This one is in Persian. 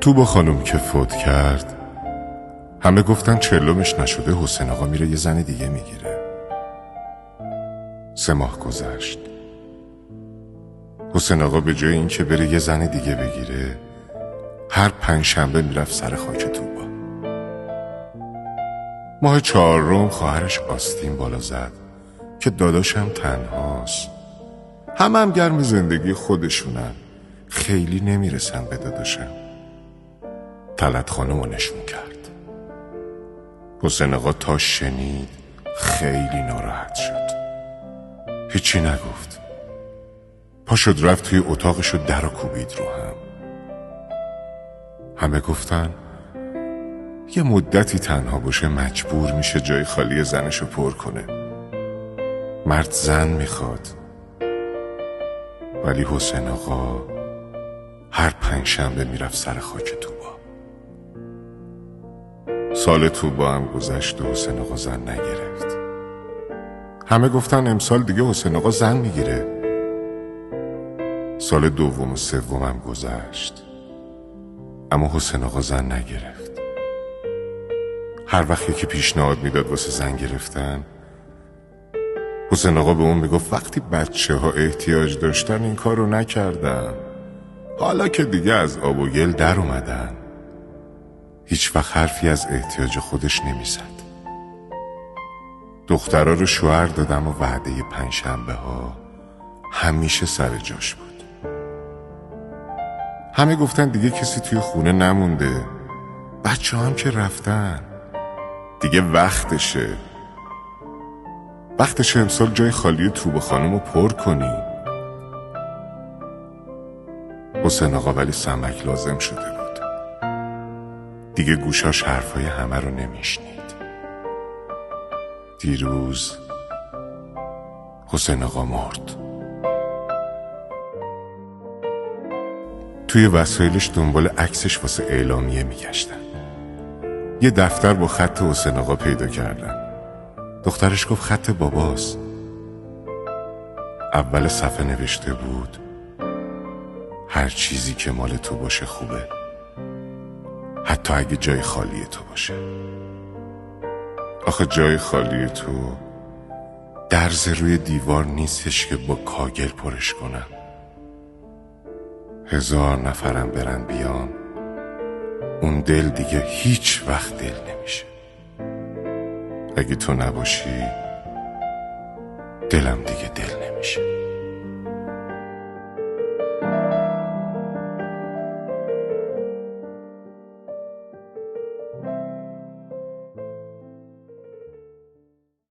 توبا خانم که فوت کرد همه گفتن چلومش نشده، حسین آقا میره یه زن دیگه میگیره. 3 ماه گذشت. حسین آقا به جای این که بره یه زن دیگه بگیره، هر 5 شنبه میرفت سر خاک توبا. ماه 4 خواهرش آستین بالا زد که داداشم تنهاست. هم گرم زندگی خودشونن، خیلی نمیرسن به داداشم. طلعت خانمو نشون کرد. حسین آقا تا شنید خیلی ناراحت شد. هیچی نگفت. پا شد رفت توی اتاقش و در رو کوبید رو هم. همه گفتن یه مدتی تنها باشه مجبور میشه جای خالی زنشو پر کنه. مرد زن میخواد. ولی حسین آقا هر 5 شنبه میرفت سر خاک توبا. سال توبا هم گذشت و حسین آقا زن نگرفت. همه گفتن امسال دیگه حسین آقا زن میگیره. سال 2 و 3 هم گذشت، اما حسین آقا زن نگرفت. هر وقت یکی پیشنهاد میداد واسه زن گرفتن، حسین آقا به اون میگفت وقتی بچه ها احتیاج داشتن این کار رو نکردم، حالا که دیگه از آب و گل در اومدن. هیچ وقت حرفی از احتیاج خودش نمیزد. دخترها رو شوهر دادم و وعده 5 شنبه ها همیشه سر جاش بود. همه گفتن دیگه کسی توی خونه نمونده، بچه هم که رفتن، دیگه وقتشه امسال جای خالی توبا خانم رو پر کنی. حسین آقا ولی سمک لازم شده بود. دیگه گوشاش حرفای همه رو نمیشنید. دیروز حسین آقا مرد. توی وسایلش دنبال عکسش واسه اعلامیه میگشتن. یه دفتر با خط حسین آقا پیدا کردن. دخترش گفت خط باباست. اول صفحه نوشته بود هر چیزی که مال تو باشه خوبه، حتی اگه جای خالی تو باشه. آخه جای خالی تو درز روی دیوار نیستش که با کاگل پرش کنم. 1000 نفرم برن بیان، اون دل دیگه هیچ وقت دل نمیشه. اگه تو نباشی دلم دیگه دل نمیشه.